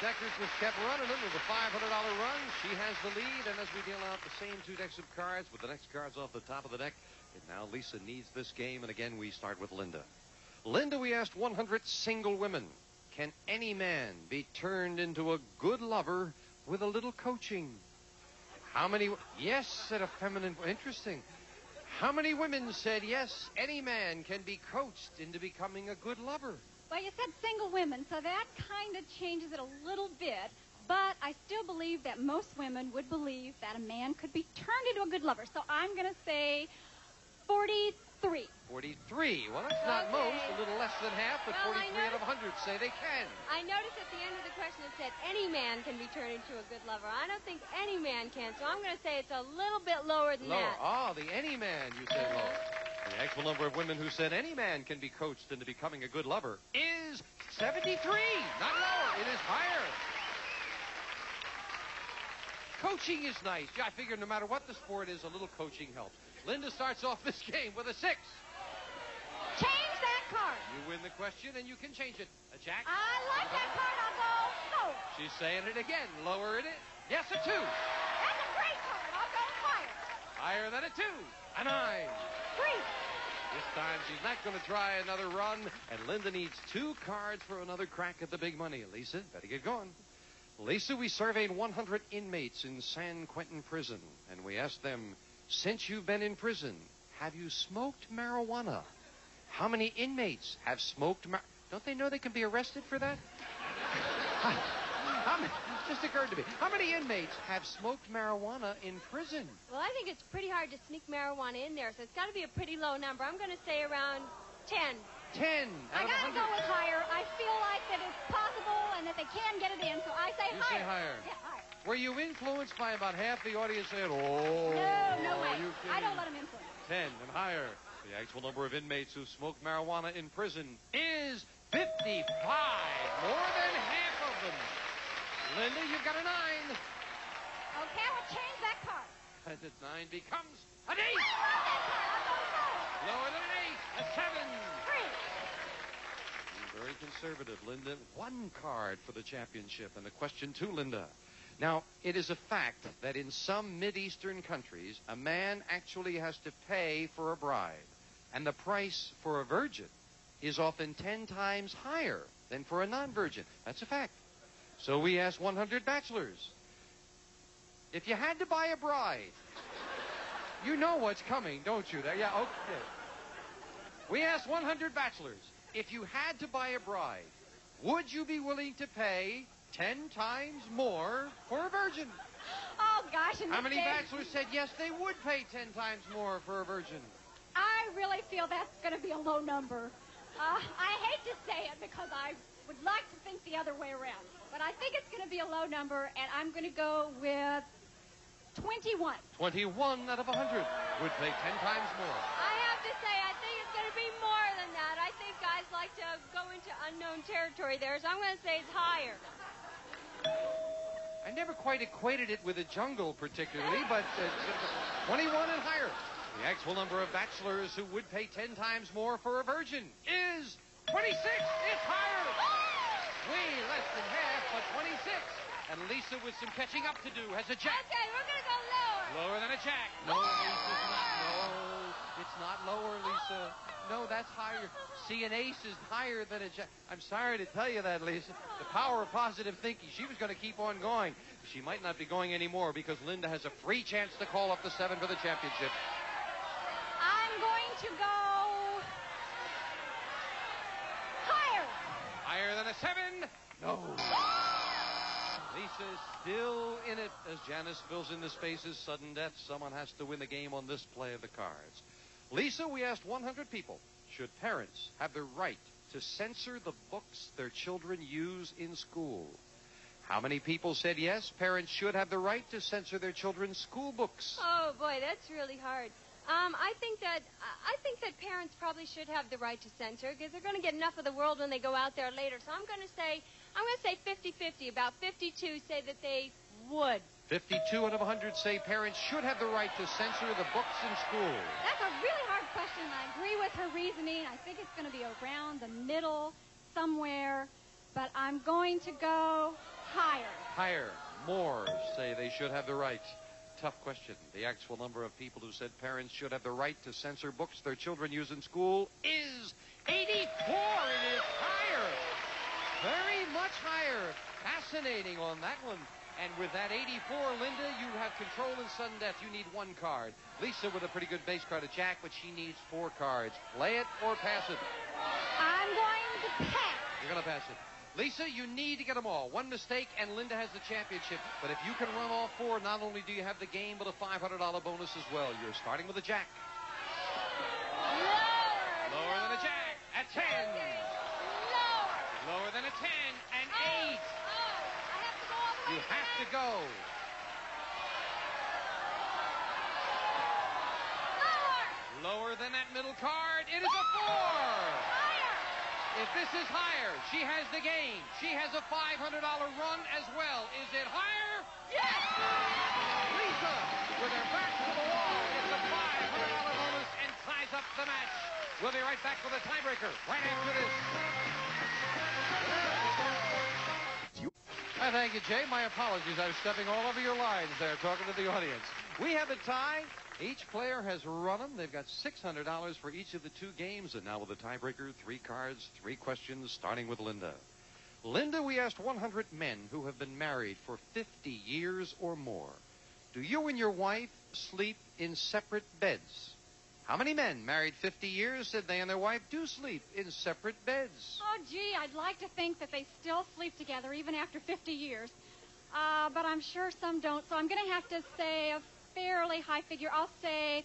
Deckers just kept running it with a $500 run. She has the lead, and as we deal out the same two decks of cards with the next cards off the top of the deck, and now Lisa needs this game, and again we start with Linda. Linda, we asked 100 single women, can any man be turned into a good lover with a little coaching? How many? Yes, said a feminine. Interesting. How many women said yes, any man can be coached into becoming a good lover? Well, you said single women, so that kind of changes it a little bit. But I still believe that most women would believe that a man could be turned into a good lover. So I'm going to say 43. 43. Well, that's not most. A little less than half, but 43 out of 100 say they can. I noticed at the end of the question it said any man can be turned into a good lover. I don't think any man can, so I'm going to say it's a little bit lower than that. Oh, the any man, you say lower. The actual number of women who said any man can be coached into becoming a good lover is 73. Not lower. It is higher. Coaching is nice. Yeah, I figure no matter what the sport is, a little coaching helps. Linda starts off this game with a 6. Change that card. You win the question, and you can change it. A jack. I like that card. I'll go lower. She's saying it again. Lower it. Yes, a 2. That's a great card. I'll go higher. Higher than a 2. A 9. 3. This time she's not going to try another run, and Linda needs 2 cards for another crack at the big money. Lisa, better get going. Lisa, we surveyed 100 inmates in San Quentin Prison, and we asked them, since you've been in prison, have you smoked marijuana? How many inmates have smoked marijuana? Don't they know they can be arrested for that? Just occurred to me. How many inmates have smoked marijuana in prison? Well, I think it's pretty hard to sneak marijuana in there, so it's got to be a pretty low number. I'm going to say around 10. 10 I out of got to 100. go with higher. I feel like that it's possible and that they can get it in, so I say You higher. say higher. Yeah, higher. Were you influenced by about half the audience saying, oh, No way. are you kidding? I don't let them influence. 10 and higher. The actual number of inmates who smoke marijuana in prison is 55. More than half of them. Linda, you've got a 9. Okay, I will change that card. And the 9 becomes an 8. I love that card. I'll go lower. Lower than an 8. A 7. 3. You're very conservative, Linda. 1 card for the championship. And a question to Linda. Now, it is a fact that in some Mideastern countries, a man actually has to pay for a bride. And the price for a virgin is often 10 times higher than for a non-virgin. That's a fact. So we asked 100 bachelors, if you had to buy a bride, you know what's coming, don't you? Yeah, okay. We asked 100 bachelors, if you had to buy a bride, would you be willing to pay 10 times more for a virgin? Oh, gosh. How many bachelors said yes, they would pay 10 times more for a virgin? I really feel that's going to be a low number. I hate to say it because I would like to think the other way around. But I think it's going to be a low number, and I'm going to go with 21. 21 out of 100 would pay 10 times more. I have to say, I think it's going to be more than that. I think guys like to go into unknown territory there, so I'm going to say it's higher. I never quite equated it with a jungle particularly, but 21 and higher. The actual number of bachelors who would pay 10 times more for a virgin is 26. It's higher. Way less than half, but 26. And Lisa, with some catching up to do, has a jack. Okay, we're going to go lower. Lower than a jack. No, Lisa's not. No, it's not lower, Lisa. No, that's higher. See, an ace is higher than a jack. I'm sorry to tell you that, Lisa. The power of positive thinking. She was going to keep on going. She might not be going anymore because Linda has a free chance to call up the 7 for the championship. I'm going to go higher. Higher than a 7? No. Lisa is still in it as Janice fills in the spaces. Sudden death. Someone has to win the game on this play of the cards. Lisa, we asked 100 people, should parents have the right to censor the books their children use in school? How many people said yes, parents should have the right to censor their children's school books? Oh, boy, that's really hard. I think that parents probably should have the right to censor because they're going to get enough of the world when they go out there later. So I'm going to say 50-50. About 52 say that they would. 52 out of 100 say parents should have the right to censor the books in school. That's a really hard question. I agree with her reasoning. I think it's going to be around the middle somewhere. But I'm going to go higher. Higher. More say they should have the right. Tough question. The actual number of people who said parents should have the right to censor books their children use in school is 84. It is higher. Very much higher. Fascinating on that one. And with that 84, Linda, you have control in sudden death. You need one card. Lisa with a pretty good base card, a jack, but she needs 4 cards. Play it or pass it. I'm going to pass. You're going to pass it. Lisa, you need to get them all. One mistake, and Linda has the championship. But if you can run all 4, not only do you have the game, but a $500 bonus as well. You're starting with a jack. Lower than a jack. At 10. Lower than a 10. And 8. You have to go. Lower than that middle card. It is a 4. If this is higher, she has the game. She has a $500 run as well. Is it higher? Yes! Lisa, with her back to the wall, gets a $500 bonus and ties up the match. We'll be right back with a tiebreaker right after this. Thank you, Jay. My apologies. I was stepping all over your lines there, talking to the audience. We have a tie. Each player has run them. They've got $600 for each of the 2 games. And now with the tiebreaker, 3 cards, 3 questions, starting with Linda. Linda, we asked 100 men who have been married for 50 years or more. Do you and your wife sleep in separate beds? How many men married 50 years said they and their wife do sleep in separate beds? Oh, gee, I'd like to think that they still sleep together even after 50 years. But I'm sure some don't. So I'm going to have to say a fairly high figure. I'll say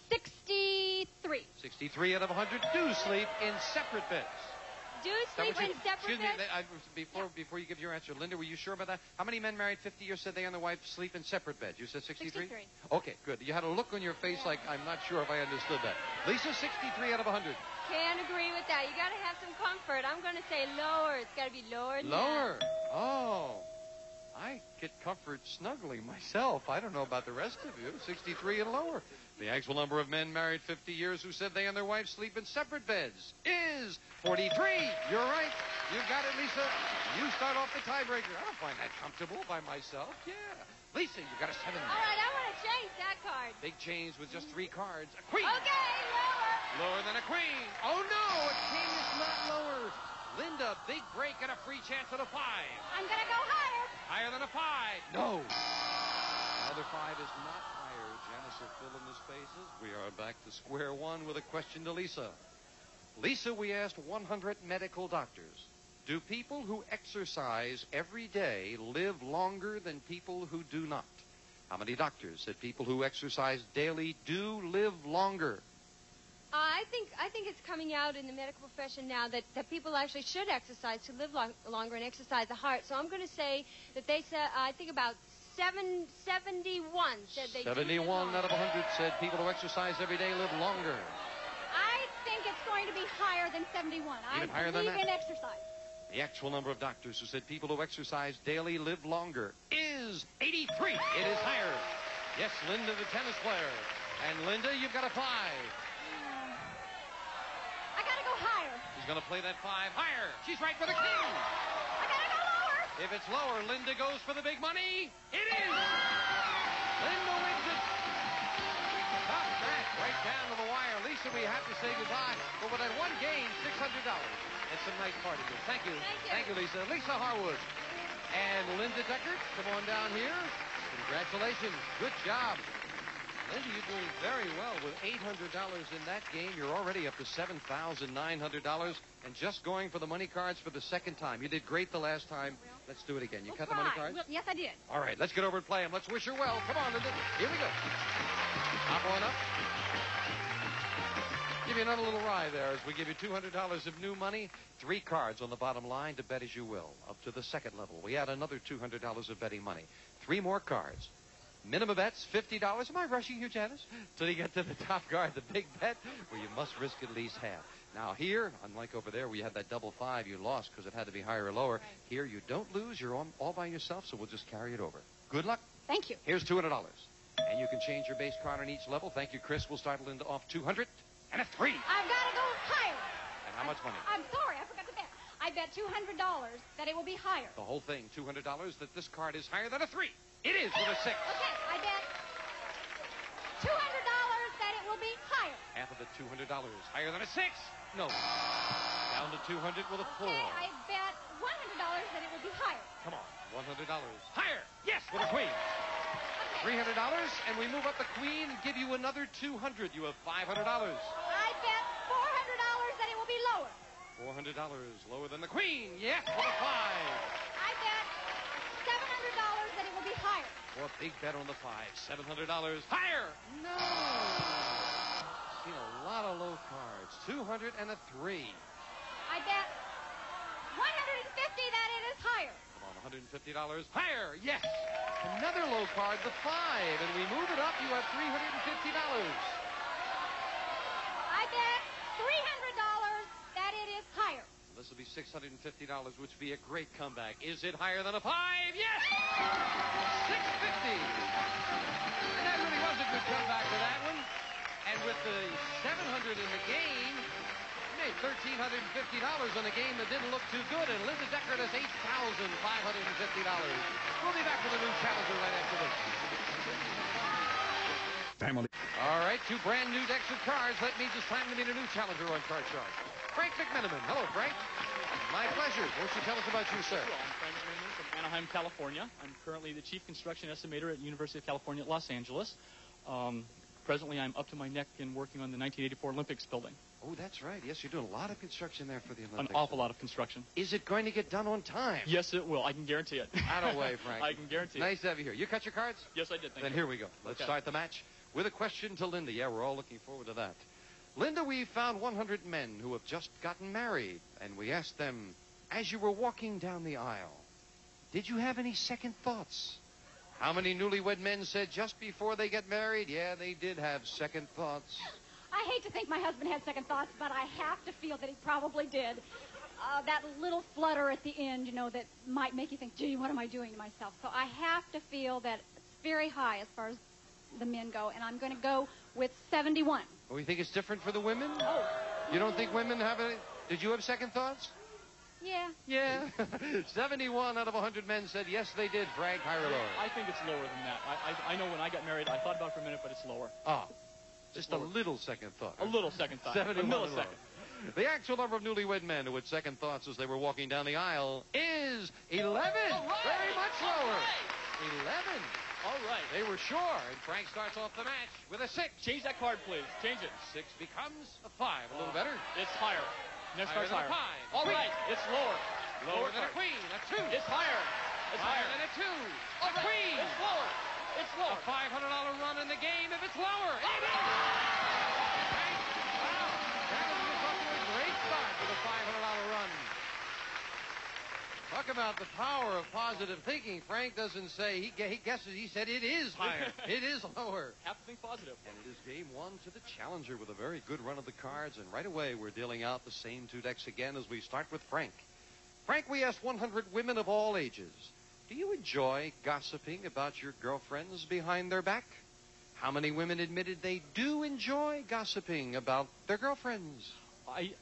63. 63 out of 100 do sleep in separate beds. Do sleep in separate beds? Before you give your answer, Linda, were you sure about that? How many men married 50 years said they and their wife sleep in separate beds? You said 63? 63. Okay, good. You had a look on your face like I'm not sure if I understood that. Lisa, 63 out of 100. Can't agree with that. You got to have some comfort. I'm going to say lower. It's got to be lower than Lower? that. Oh. I get comfort snuggling myself. I don't know about the rest of you. 63 and lower. The actual number of men married 50 years who said they and their wives sleep in separate beds is 43. You're right. You got it, Lisa. You start off the tiebreaker. I don't find that comfortable by myself. Yeah. Lisa, you got a 7. All right, I want to change that card. Big change with just 3 cards. A queen. Okay, lower. Lower than a queen. Oh, no. A king is not lower. Linda, big break and a free chance at a 5. I'm going to go higher. Higher than a 5. No. Another 5 is not higher. Janice will fill in the spaces. We are back to square one with a question to Lisa. Lisa, we asked 100 medical doctors. Do people who exercise every day live longer than people who do not? How many doctors said people who exercise daily do live longer? I think it's coming out in the medical profession now that people actually should exercise to live longer and exercise the heart. So I'm going to say that they said, I think about 71 said they 71 out of 100 said people who exercise every day live longer. I think it's going to be higher than 71. Even higher I than believe that? in exercise. The actual number of doctors who said people who exercise daily live longer is 83. It is higher. Yes, Linda, the tennis player. And Linda, you've got a 5. I got to go higher. She's going to play that 5 higher. She's right for the king. I got to go lower. If it's lower, Linda goes for the big money. It is. Linda wins it. Tough match right down to the wire. Lisa, we have to say goodbye. But with that one game, $600. And some nice party games. Thank you. Thank you. Lisa. Lisa Harwood. And Linda Deckert, come on down here. Congratulations. Good job. Linda, you're doing very well with $800 in that game. You're already up to $7,900 and just going for the money cards for the second time. You did great the last time. Let's do it again. You cut the money cards? Well, yes, I did. All right, let's get over and play them. Let's wish her well. Come on, Linda. Here we go. Hop on up. Give you another little ride there as we give you $200 of new money. 3 cards on the bottom line to bet as you will. Up to the second level. We add another $200 of betting money. 3 more cards. Minimum bet's $50. Am I rushing you, Janice? Till you get to the top card, the big bet, where you must risk at least half. Now here, unlike over there where you had that double 5, you lost because it had to be higher or lower. Right. Here, you don't lose. You're all by yourself, so we'll just carry it over. Good luck. Thank you. Here's $200. And you can change your base card on each level. Thank you, Chris. We'll start Linda off 200 and a 3. I've got to go higher. And how much money? I'm sorry, I forgot to bet. I bet $200 that it will be higher. The whole thing, $200, that this card is higher than a 3. It is with a 6. Okay, I bet $200 that it will be higher. Half of it, $200. Higher than a 6. No. Down to 200 with a 4. Okay, I bet $100 that it will be higher. Come on, $100. Higher. Yes, with a queen. Okay. $300, and we move up the queen and give you another 200. You have $500. I bet $400 that it will be lower. $400, lower than the queen. Yes, with a 5. I bet $700 that it will be higher. Well, big bet on the 5. $700. Higher. No. Seen a lot of low cards. 200 and a 3. I bet $150 that it is higher. Come on, $150. Higher. Yes. Another low card, the 5. And we move it up. You have $350. I bet $300 that it is higher. This will be $650, which would be a great comeback. Is it higher than a 5? Yes! $650. And that really was a good comeback for that one. And with the $700 in the game, you made $1,350 on a game that didn't look too good. And Linda Deckard has $8,550. We'll be back with a new challenger right after this. Family. All right, 2 brand new decks of cards. That means it's time to meet a new challenger on Card Shark. Frank McMenamin. Hello, Frank. My pleasure. Won't you tell us about you, sir? Hello, I'm Frank McMenamin from Anaheim, California. I'm currently the Chief Construction Estimator at University of California at Los Angeles. Presently, I'm up to my neck in working on the 1984 Olympics building. Oh, that's right. Yes, you're doing a lot of construction there for the Olympics. An awful lot of construction. Is it going to get done on time? Yes, it will. I can guarantee it. Out of way, Frank. I can guarantee Nice to have you here. You cut your cards? Yes, I did. Thank Then you. here we go. Let's start the match with a question to Linda. Yeah, we're all looking forward to that. Linda, we found 100 men who have just gotten married, and we asked them, as you were walking down the aisle, did you have any second thoughts? How many newlywed men said just before they get married, yeah, they did have second thoughts? I hate to think my husband had second thoughts, but I have to feel that he probably did. That little flutter at the end, that might make you think, gee, what am I doing to myself? So I have to feel that it's very high as far as the men go, and I'm going to go with 71. Oh, you think it's different for the women? Oh. You don't think women have any? Did you have second thoughts? Yeah. Yeah. 71 out of 100 men said yes, they did. Frank, higher or lower? I think it's lower than that. I know when I got married, I thought about it for a minute, but it's lower. Ah, just a little second thought. A little second thought. 71 a millisecond. The actual number of newlywed men who had second thoughts as they were walking down the aisle is 11. All right. Very much lower. All 11. All right. They were sure, and Frank starts off the match with a 6. Change that card, please. Change it. 6 becomes a 5. A little better. It's higher. Next Higher card's than a higher. 5. All Queen. right. It's lower. Lower than a card. queen. A 2. It's higher. It's higher higher. than a 2. All A right. queen. It's lower. It's lower. A $500 run in the game if it's lower. It is. Frank, wow. That is off to a great start with a $500 run. Talk about the power of positive thinking. Frank doesn't say, he guesses, he said it is higher. It is lower. Have to think positive. And it is game 1 to the challenger with a very good run of the cards. And right away, we're dealing out the same 2 decks again as we start with Frank. Frank, we asked 100 women of all ages, do you enjoy gossiping about your girlfriends behind their back? How many women admitted they do enjoy gossiping about their girlfriends?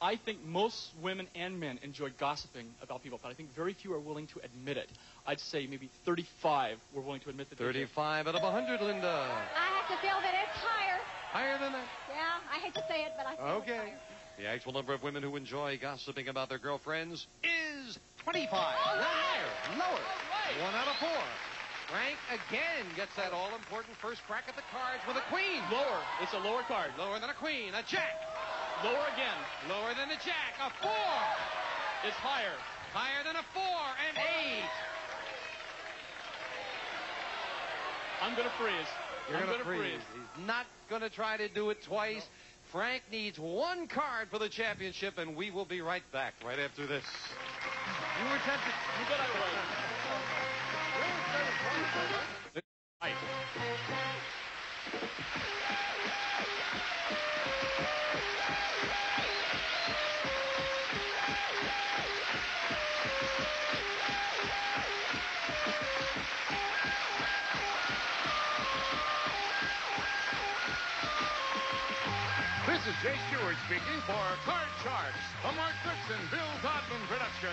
I think most women and men enjoy gossiping about people, but I think very few are willing to admit it. I'd say maybe 35 were willing to admit that. 35 out of 100, Linda. I have to feel that it's higher. Higher than that? Yeah, I hate to say it, but I feel it's Okay. higher. The actual number of women who enjoy gossiping about their girlfriends is 25. All right. Higher. Lower. right. 1 out of 4. Frank again gets that all-important first crack at the cards with a queen. Lower. It's a lower card. Lower than a queen. A jack. Lower again. Lower than a jack. A 4. It's higher. Higher than a 4. An 8. I'm going to freeze. You're I'm going to gonna freeze. He's not going to try to do it twice. No. Frank needs 1 card for the championship, and we will be right back right after this. You were tempted. You bet I was. Right. This is Jay Stewart speaking for Card Sharks, a Mark Goodson, Bill Godwin production.